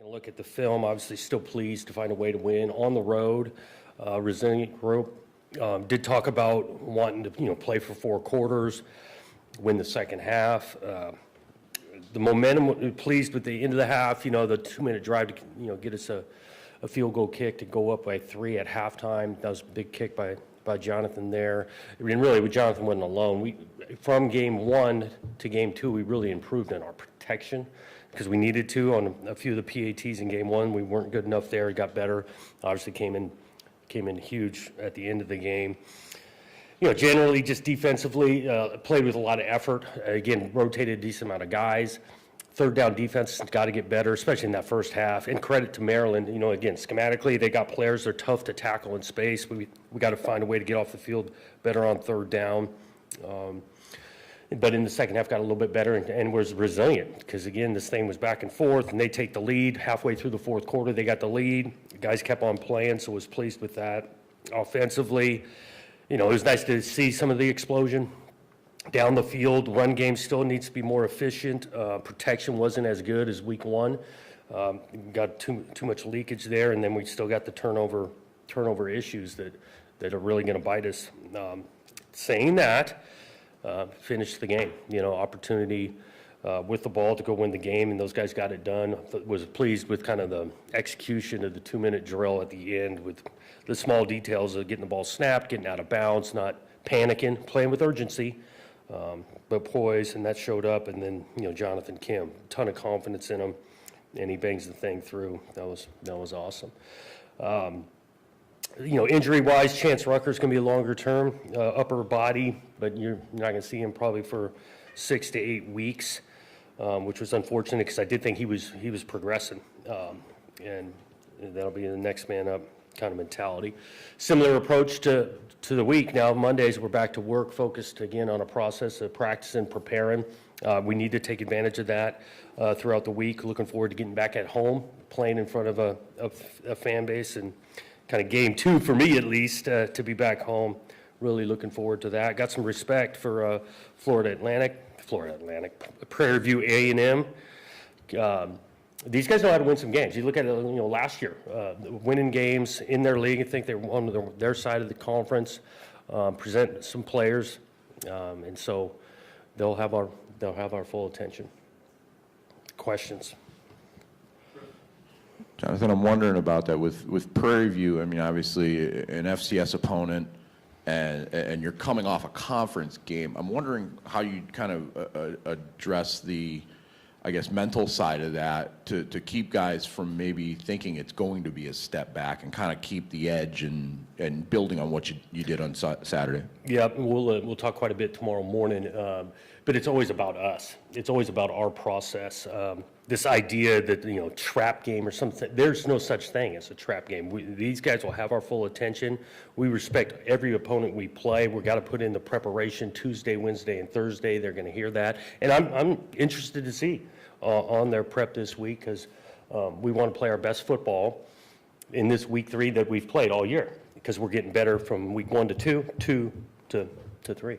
taking a look at the film, obviously still pleased to find a way to win on the road. Resilient group. Did talk about wanting to, play for 4 quarters, win the second half. The momentum, pleased with the end of the half, the 2-minute drive to, get us a field goal kick to go up by 3 at halftime. That was a big kick by Jonathan there. I mean, really, Jonathan wasn't alone. From game 1 to game 2, we really improved in our protection because we needed to on a few of the PATs in game 1. We weren't good enough there. It got better. Obviously came in huge at the end of the game. Generally just defensively, played with a lot of effort. Again, rotated a decent amount of guys. Third down defense has got to get better, especially in that first half. And credit to Maryland, again, schematically, they got players. They're tough to tackle in space. We got to find a way to get off the field better on third down. But in the second half, got a little bit better and was resilient because, again, this thing was back and forth, and they take the lead. Halfway through the fourth quarter, they got the lead. The guys kept on playing, so was pleased with that. Offensively, it was nice to see some of the explosion down the field. Run game still needs to be more efficient. Protection wasn't as good as week 1. Got too much leakage there, and then we still got the turnover issues that are really going to bite us. Saying that, finished the game. Opportunity with the ball to go win the game, and those guys got it done. Was pleased with kind of the execution of the 2-minute drill at the end with the small details of getting the ball snapped, getting out of bounds, not panicking, playing with urgency, but poise, and that showed up. And then, Jonathan Kim, ton of confidence in him, and he bangs the thing through. That was awesome. Injury-wise, Chance Rucker's going to be a longer term, upper body, but you're not going to see him probably for 6 to 8 weeks, which was unfortunate because I did think he was progressing, and that'll be the next man up kind of mentality. Similar approach to the week. Now Mondays we're back to work, focused again on a process of practicing, preparing. We need to take advantage of that throughout the week. Looking forward to getting back at home, playing in front of a fan base, and kind of game 2 for me at least to be back home. Really looking forward to that. Got some respect for Florida Atlantic, Prairie View A&M. These guys know how to win some games. You look at it, last year, winning games in their league. I think they're on their side of the conference. Present some players, and so they'll have our full attention. Questions? Jonathan, I'm wondering about that with Prairie View. I mean, obviously an FCS opponent, and you're coming off a conference game. I'm wondering how you kind of address the, I guess, mental side of that to keep guys from maybe thinking it's going to be a step back and kind of keep the edge and building on what you did on Saturday. Yeah, we'll talk quite a bit tomorrow morning, but it's always about us. It's always about our process. This idea that, trap game or something, there's no such thing as a trap game. These guys will have our full attention. We respect every opponent we play. We've got to put in the preparation Tuesday, Wednesday, and Thursday. They're going to hear that. And I'm interested to see on their prep this week because we want to play our best football in this week 3 that we've played all year because we're getting better from week 1 to 2, 2 to 3.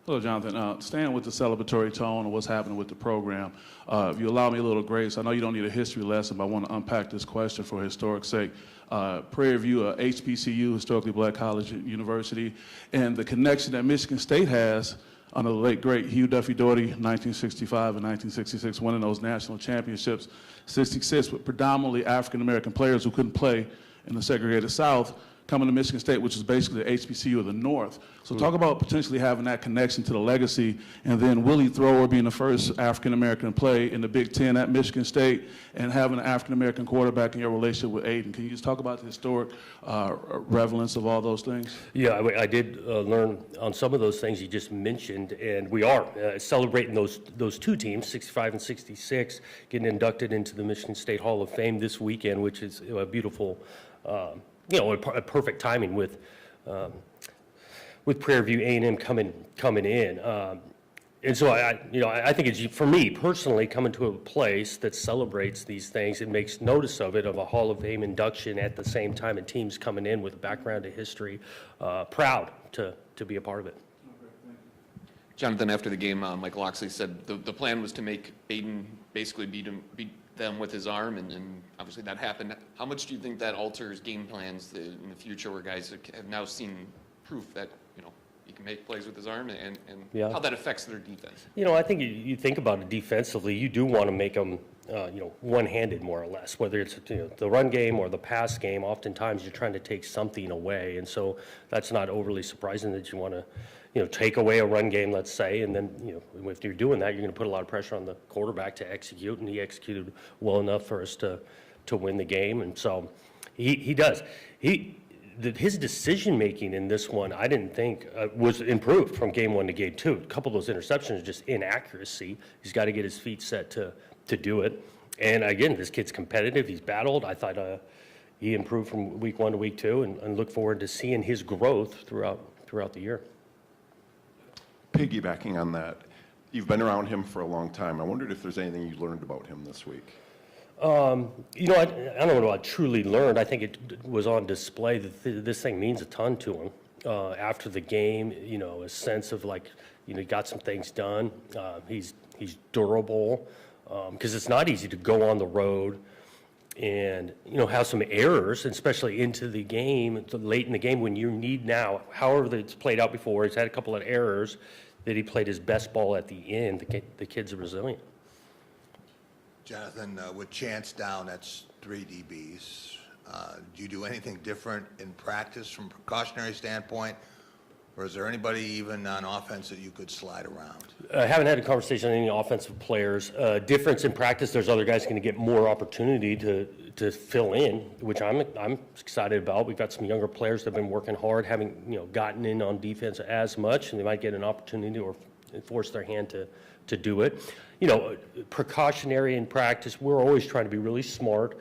Hello, Jonathan. Staying with the celebratory tone of what's happening with the program, if you allow me a little grace, I know you don't need a history lesson, but I want to unpack this question for historic sake. Prairie View, HBCU, historically black college university, and the connection that Michigan State has under the late, great Hugh Duffy Doherty, 1965 and 1966, winning those national championships, 66 with predominantly African-American players who couldn't play in the segregated South, coming to Michigan State, which is basically the HBCU of the North. So talk about potentially having that connection to the legacy, and then Willie Thrower being the first African-American to play in the Big Ten at Michigan State, and having an African-American quarterback in your relationship with Aiden. Can you just talk about the historic relevance of all those things? Yeah, I did learn on some of those things you just mentioned, and we are celebrating those 2 teams, 65 and 66, getting inducted into the Michigan State Hall of Fame this weekend, which is a beautiful a perfect timing with Prairie View A&M coming in, and so I think it's, for me personally, coming to a place that celebrates these things and makes notice of it, of a Hall of Fame induction at the same time, and teams coming in with a background to history, proud to be a part of it. Jonathan, after the game, Mike Loxley said the plan was to make Aiden basically them with his arm, and obviously that happened. How much do you think that alters game plans in the future, where guys have now seen proof that he can make plays with his arm, and Yeah. how that affects their defense? I think you think about it defensively, you do want to make them, one-handed more or less, whether it's, the run game or the pass game. Oftentimes you're trying to take something away. And so that's not overly surprising that you want to, take away a run game, let's say. And then, if you're doing that, you're going to put a lot of pressure on the quarterback to execute. And he executed well enough for us to win the game. And so he does. His decision-making in this one, I didn't think was improved from game 1 to game 2. A couple of those interceptions, just inaccuracy. He's got to get his feet set to do it. And again, this kid's competitive. He's battled. I thought he improved from week 1 to week 2, and look forward to seeing his growth throughout the year. Piggybacking on that, you've been around him for a long time. I wondered if there's anything you learned about him this week. I don't know what I truly learned. I think it was on display that this thing means a ton to him. After the game, a sense of he got some things done. He's durable, because it's not easy to go on the road and, have some errors, especially into the game, late in the game when you need now, however it's played out before. He's had a couple of errors that he played his best ball at the end. The kid's resilient. Jonathan, with Chance down, that's 3 DBs. Do you do anything different in practice from a precautionary standpoint? Or is there anybody even on offense that you could slide around? I haven't had a conversation on any offensive players. Difference in practice, there's other guys going to get more opportunity to fill in, which I'm excited about. We've got some younger players that have been working hard, haven't gotten in on defense as much, and they might get an opportunity or force their hand to do it. Precautionary in practice, we're always trying to be really smart,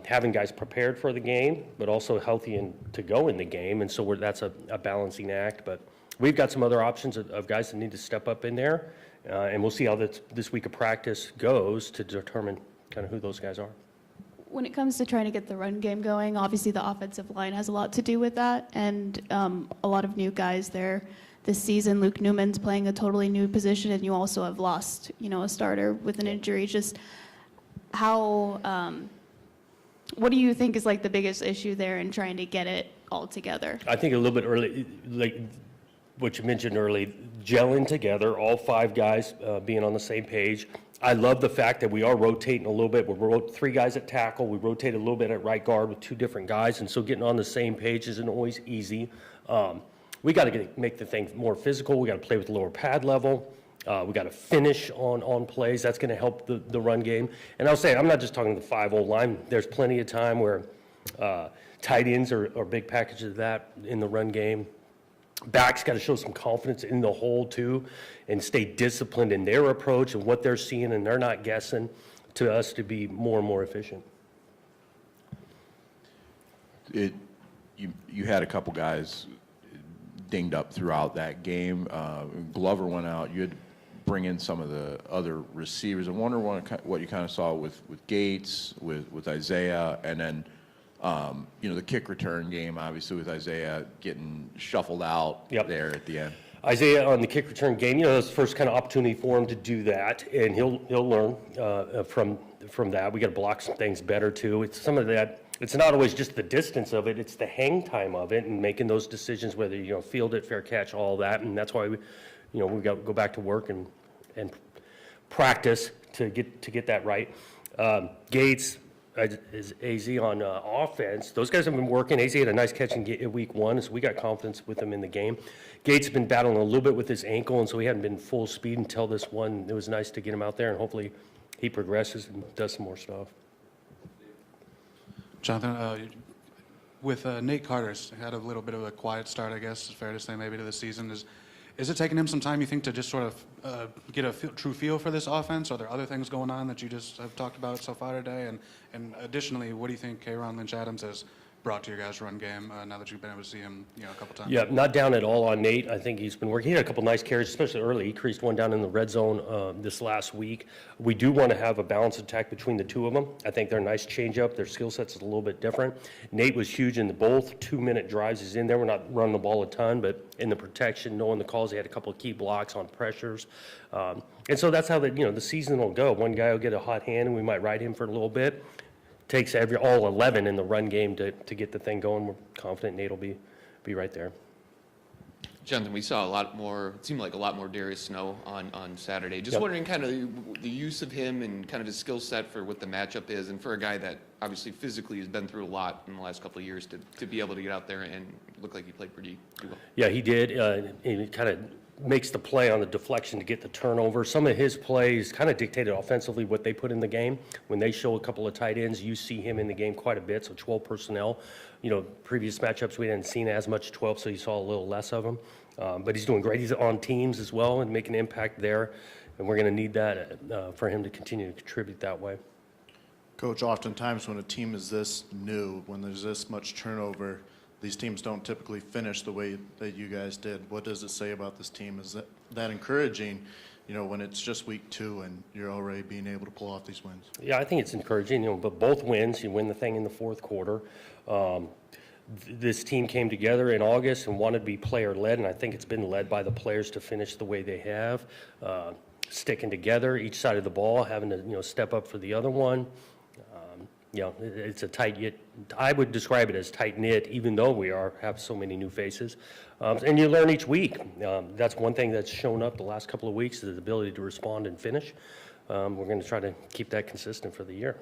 having guys prepared for the game, but also healthy and to go in the game. And so that's a balancing act. But we've got some other options of guys that need to step up in there. And we'll see how this week of practice goes to determine kind of who those guys are. When it comes to trying to get the run game going, obviously the offensive line has a lot to do with that. And a lot of new guys there this season. Luke Newman's playing a totally new position, and you also have lost, a starter with an injury. Just how, what do you think is the biggest issue there in trying to get it all together? I think a little bit early, like what you mentioned early, gelling together, all 5 guys being on the same page. I love the fact that we are rotating a little bit. We wrote 3 guys at tackle. We rotated a little bit at right guard with 2 different guys, and so getting on the same page isn't always easy. We got to make the thing more physical. We got to play with lower pad level. We got to finish on plays. That's going to help the run game. And I'll say, I'm not just talking the 5 old line. There's plenty of time where tight ends are big packages of that in the run game. Backs got to show some confidence in the hole too, and stay disciplined in their approach and what they're seeing, and they're not guessing, to us to be more and more efficient. You had a couple guys dinged up throughout that game. Glover went out. You had to bring in some of the other receivers. I wonder what you kind of saw with Gates, with Isaiah, and then the kick return game, obviously, with Isaiah getting shuffled out there at the end. Isaiah on the kick return game, that's the first kind of opportunity for him to do that, and he'll learn from that. We got to block some things better too. It's some of that. It's not always just the distance of it; it's the hang time of it and making those decisions, whether field it, fair catch, all that, and that's why we got to go back to work and practice to get that right. Gates. Is AZ on offense. Those guys have been working. AZ had a nice catch in week 1, so we got confidence with him in the game. Gates has been battling a little bit with his ankle, and so he hadn't been full speed until this one. It was nice to get him out there, and hopefully he progresses and does some more stuff. Jonathan, with Nate Carter's had a little bit of a quiet start, I guess it's fair to say, maybe to the season. Is it taking him some time, you think, to just sort of get a true feel for this offense? Are there other things going on that you just have talked about so far today? And additionally, what do you think K'Ron Lynch-Adams has brought to your guys' run game now that you've been able to see him, a couple times? Yeah, not down at all on Nate. I think he's been working. He had a couple nice carries, especially early. He creased one down in the red zone this last week. We do want to have a balanced attack between the two of them. I think they're a nice change-up. Their skill sets is a little bit different. Nate was huge in both 2-minute drives. He's in there. We're not running the ball a ton, but in the protection, knowing the calls, he had a couple of key blocks on pressures. And so that's how the season will go. One guy will get a hot hand, and we might ride him for a little bit. Takes all 11 in the run game to get the thing going. We're confident Nate will be right there. Jonathan, we saw a lot more, it seemed like a lot more Darius Snow on Saturday. Just Yep. wondering kind of the use of him and kind of his skill set for what the matchup is, and for a guy that obviously physically has been through a lot in the last couple of years to be able to get out there and look like he played pretty well. Yeah, he did. He kind of makes the play on the deflection to get the turnover. Some of his plays kind of dictated offensively what they put in the game. When they show a couple of tight ends, you see him in the game quite a bit, so 12 personnel. Previous matchups we hadn't seen as much 12, so you saw a little less of him. But he's doing great. He's on teams as well and making an impact there, and we're going to need that for him to continue to contribute that way. Coach, oftentimes when a team is this new, when there's this much turnover, these teams don't typically finish the way that you guys did. What does it say about this team? Is that encouraging, when it's just week 2 and you're already being able to pull off these wins? Yeah, I think it's encouraging, but both wins, you win the thing in the fourth quarter. This team came together in August and wanted to be player-led, and I think it's been led by the players to finish the way they have, sticking together, each side of the ball, having to, step up for the other one. It's a tight-knit, I would describe it as tight-knit, even though we have so many new faces. And you learn each week. That's one thing that's shown up the last couple of weeks, is the ability to respond and finish. We're going to try to keep that consistent for the year.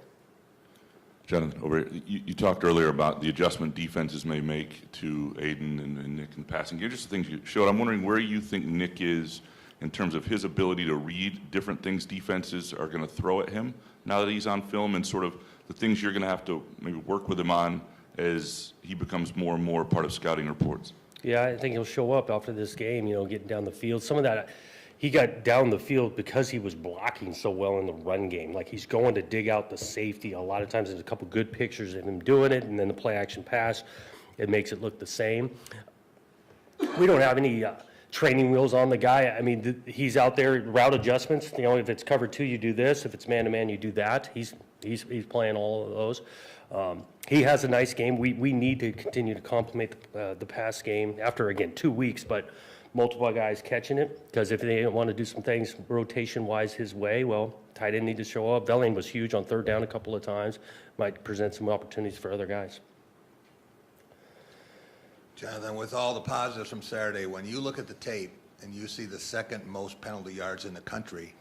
Jonathan, you talked earlier about the adjustment defenses may make to Aiden and Nick in passing game. Just the things you showed. I'm wondering where you think Nick is in terms of his ability to read different things defenses are going to throw at him now that he's on film, and sort of the things you're going to have to maybe work with him on as he becomes more and more part of scouting reports. Yeah, I think he'll show up after this game, getting down the field. Some of that, he got down the field because he was blocking so well in the run game. Like, he's going to dig out the safety. A lot of times there's a couple good pictures of him doing it, and then the play action pass, it makes it look the same. We don't have any training wheels on the guy. I mean, he's out there, route adjustments. If it's cover 2, you do this. If it's man-to-man, you do that. He's playing all of those. He has a nice game. We need to continue to complement the pass game after, again, 2 weeks, but multiple guys catching it, because if they want to do some things rotation-wise his way, well, tight end need to show up. Velling was huge on third down a couple of times. Might present some opportunities for other guys. Jonathan, with all the positives from Saturday, when you look at the tape and you see the second most penalty yards in the country,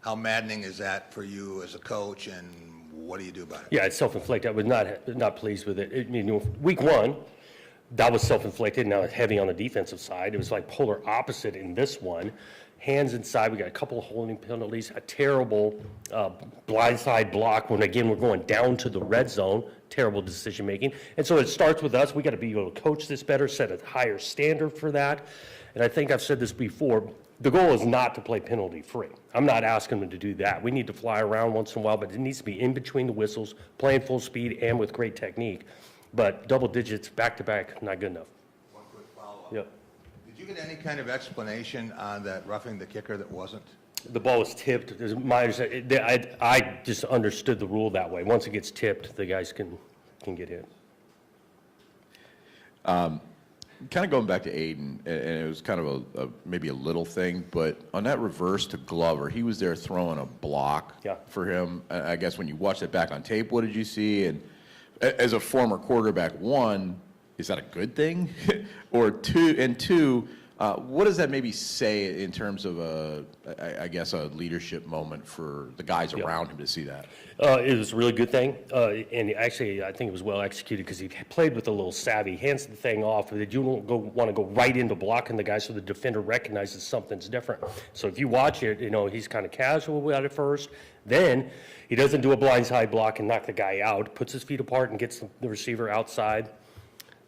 how maddening is that for you as a coach, and what do you do about it? Yeah, it's self-inflicted. I was not pleased with it. Week 1, that was self-inflicted. Now it's heavy on the defensive side. It was like polar opposite in this one. Hands inside. We got a couple of holding penalties. A terrible blindside block when, again, we're going down to the red zone. Terrible decision making. And so it starts with us. We got to be able to coach this better, set a higher standard for that. And I think I've said this before. The goal is not to play penalty free. I'm not asking them to do that. We need to fly around once in a while, but it needs to be in between the whistles, playing full speed and with great technique. But double digits back to back, not good enough. One quick follow-up. Yep. Did you get any kind of explanation on that roughing the kicker that wasn't? The ball was tipped. I just understood the rule that way. Once it gets tipped, the guys can get hit. Kind of going back to Aiden, and it was kind of maybe a little thing, but on that reverse to Glover, he was there throwing a block for him. I guess when you watched it back on tape, what did you see? And as a former quarterback, one, is that a good thing? Or two, what does that maybe say in terms of a leadership moment for the guys around him to see that? It was a really good thing, and actually I think it was well executed because he played with a little savvy. Hands the thing off, that you don't want to go right into blocking the guy, so the defender recognizes something's different. So if you watch it, he's kind of casual at it first. Then he doesn't do a blindside block and knock the guy out. Puts his feet apart and gets the receiver outside.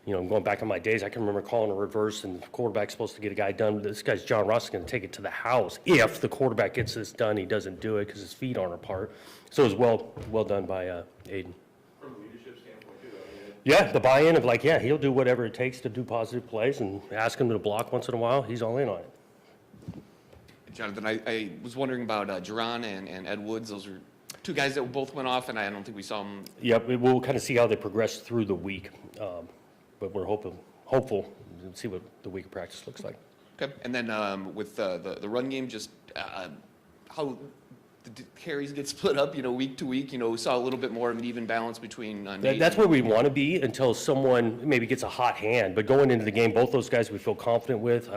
Going back in my days, I can remember calling a reverse, and the quarterback's supposed to get a guy done. This guy's John Ross is going to take it to the house. If the quarterback gets this done, he doesn't do it because his feet aren't apart. So it was well done by Aiden. From a leadership standpoint, too, Yeah, the buy-in of like, yeah, he'll do whatever it takes to do positive plays, and ask him to block once in a while, he's all in on it. Jonathan, I was wondering about Jerron and Ed Woods. Those are two guys that both went off, and I don't think we saw them. Yep, we'll kind of see how they progress through the week, but we're hopeful to see what the week of practice looks like. Okay, and then with the run game, just how the carries get split up, week to week. We saw a little bit more of an even balance between. That's where we want to be until someone maybe gets a hot hand. But going into the game, both those guys we feel confident with.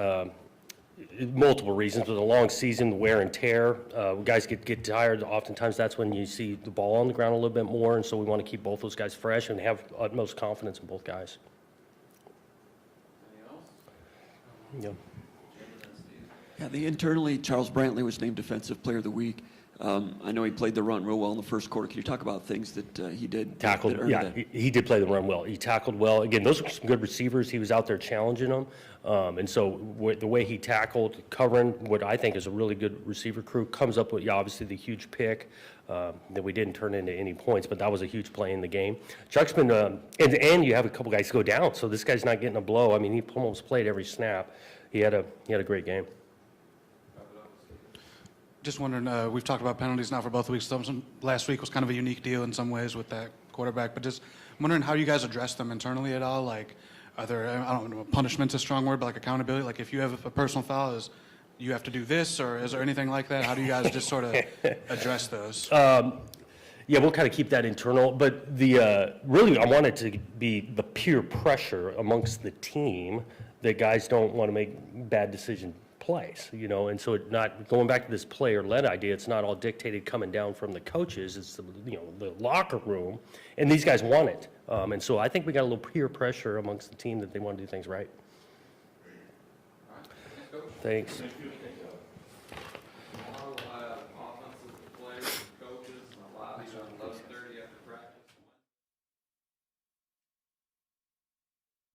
Multiple reasons. With a long season, the wear and tear, guys get tired. Oftentimes, that's when you see the ball on the ground a little bit more, and so we want to keep both those guys fresh and have utmost confidence in both guys. Yeah. Yeah, internally, Charles Brantley was named Defensive Player of the Week. I know he played the run real well in the first quarter. Can you talk about things that he did? Tackled, yeah, he did play the run well. He tackled well. Again, those were some good receivers. He was out there challenging them. And so the way he tackled, covering what I think is a really good receiver crew, comes up with, obviously the huge pick that we didn't turn into any points, but that was a huge play in the game. Chuck's been, and you have a couple guys go down, so this guy's not getting a blow. I mean, he almost played every snap. He had a great game. Just wondering, we've talked about penalties now for both weeks. Last week was kind of a unique deal in some ways with that quarterback, but just wondering how you guys address them internally at all. Like, are there, I don't know, punishment's a strong word, but like accountability? Like, if you have a personal foul, you have to do this, or is there anything like that? How do you guys just sort of address those? Yeah, we'll kind of keep that internal, but really I want it to be the peer pressure amongst the team that guys don't want to make bad decision plays, and so not going back to this player-led idea. It's not all dictated coming down from the coaches. It's the locker room, and these guys want it, and so I think we got a little peer pressure amongst the team that they want to do things right. Thanks.